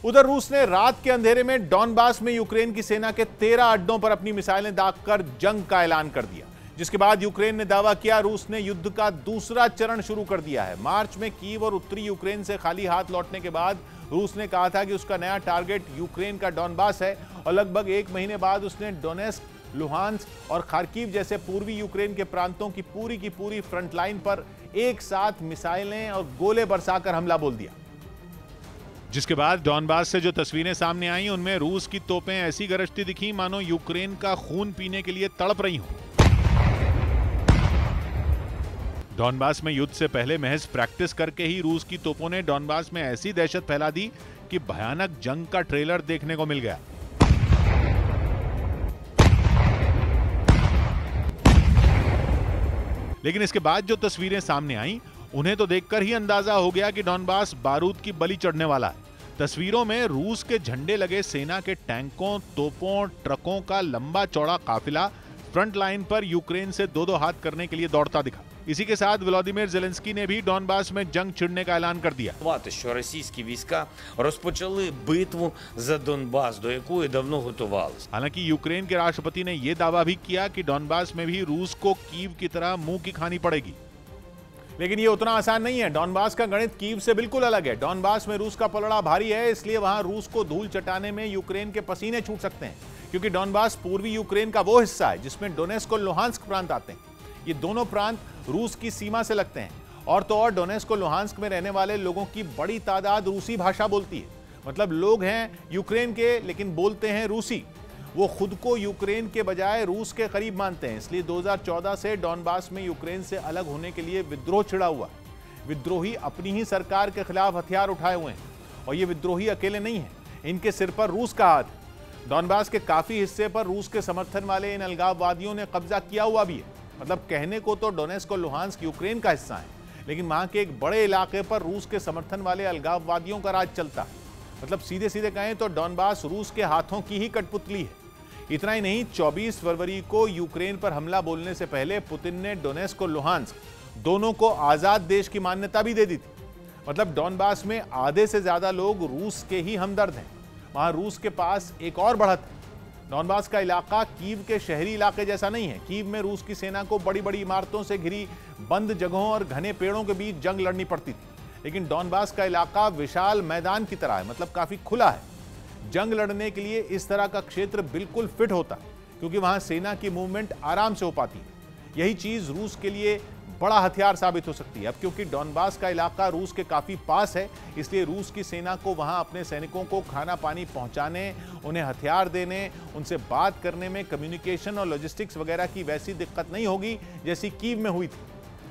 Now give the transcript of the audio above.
उधर रूस ने रात के अंधेरे में डॉनबास में यूक्रेन की सेना के 13 अड्डों पर अपनी मिसाइलें दागकर जंग का ऐलान कर दिया, जिसके बाद यूक्रेन ने दावा किया रूस ने युद्ध का दूसरा चरण शुरू कर दिया है। मार्च में कीव और उत्तरी यूक्रेन से खाली हाथ लौटने के बाद रूस ने कहा था कि उसका नया टारगेट यूक्रेन का डॉनबास है और लगभग एक महीने बाद उसने डोनेस्क, लुहांस्क और खार्किव जैसे पूर्वी यूक्रेन के प्रांतों की पूरी फ्रंट लाइन पर एक साथ मिसाइलें और गोले बरसाकर हमला बोल दिया। जिसके बाद डॉनबास से जो तस्वीरें सामने आई उनमें रूस की तोपें ऐसी गरजती दिखी मानो यूक्रेन का खून पीने के लिए तड़प रही हों। डॉनबास में युद्ध से पहले महज प्रैक्टिस करके ही रूस की तोपों ने डॉनबास में ऐसी दहशत फैला दी कि भयानक जंग का ट्रेलर देखने को मिल गया। लेकिन इसके बाद जो तस्वीरें सामने आईं, उन्हें तो देखकर ही अंदाजा हो गया कि डॉनबास बारूद की बलि चढ़ने वाला है। तस्वीरों में रूस के झंडे लगे सेना के टैंकों, तोपों, ट्रकों का लंबा चौड़ा काफिला फ्रंट लाइन पर यूक्रेन से दो हाथ करने के लिए दौड़ता दिखा। इसी के साथ व्लादिमीर ज़ेलेंस्की ने भी डॉनबास में जंग छिड़ने का ऐलान कर दिया। Що російські війська розпочали битву за Донбас, до якої давно готувалися। हालांकि यूक्रेन के राष्ट्रपति ने यह दावा भी किया कि डॉनबास में भी रूस को कीव की तरह मुंह की खानी पड़ेगी। लेकिन यह उतना आसान नहीं है। डॉनबास का गणित कीव से बिल्कुल अलग है। डॉनबास में रूस का पलड़ा भारी है, इसलिए वहां रूस को धूल चटाने में यूक्रेन के पसीने छूट सकते हैं, क्योंकि डॉनबास पूर्वी यूक्रेन का वो हिस्सा है जिसमें डोनेस्क और लुहांस्क प्रांत आते हैं। ये दोनों प्रांत रूस की सीमा से लगते हैं और तो और डोनेस्क और लुहांस्क में रहने वाले लोगों की बड़ी तादाद रूसी भाषा बोलती है। मतलब लोग हैं यूक्रेन के लेकिन बोलते हैं रूसी। वो खुद को यूक्रेन के बजाय रूस के करीब मानते हैं, इसलिए 2014 से डॉनबास में यूक्रेन से अलग होने के लिए विद्रोह छिड़ा हुआ है। विद्रोही अपनी ही सरकार के खिलाफ हथियार उठाए हुए हैं और ये विद्रोही अकेले नहीं है, इनके सिर पर रूस का हाथ है। डॉनबास के काफी हिस्से पर रूस के समर्थन वाले इन अलगाववादियों ने कब्जा किया हुआ भी है। मतलब कहने को तो डोनेस्क और लुहांस्क यूक्रेन का हिस्सा है, लेकिन वहां के एक बड़े इलाके पर रूस के समर्थन वाले अलगाववादियों का राज चलता है। मतलब सीधे सीधे कहें तो डॉनबास रूस के हाथों की ही कठपुतली है। इतना ही नहीं, 24 फरवरी को यूक्रेन पर हमला बोलने से पहले पुतिन ने डोनेस्क और लुहांस्क दोनों को आजाद देश की मान्यता भी दे दी थी। मतलब डॉनबास में आधे से ज्यादा लोग रूस के ही हमदर्द हैं। वहां रूस के पास एक और बढ़त है। डॉनबास का इलाका कीव के शहरी इलाके जैसा नहीं है। कीव में रूस की सेना को बड़ी बड़ी इमारतों से घिरी बंद जगहों और घने पेड़ों के बीच जंग लड़नी पड़ती थी, लेकिन डॉनबास का इलाका विशाल मैदान की तरह है, मतलब काफी खुला है। जंग लड़ने के लिए इस तरह का क्षेत्र बिल्कुल फिट होता है, क्योंकि वहां सेना की मूवमेंट आराम से हो पाती है। यही चीज रूस के लिए बड़ा हथियार साबित हो सकती है। अब क्योंकि डॉनबास का इलाका रूस के काफी पास है, इसलिए रूस की सेना को वहां अपने सैनिकों को खाना पानी पहुंचाने, उन्हें हथियार देने, उनसे बात करने में कम्युनिकेशन और लॉजिस्टिक्स वगैरह की वैसी दिक्कत नहीं होगी जैसी कीव में हुई थी।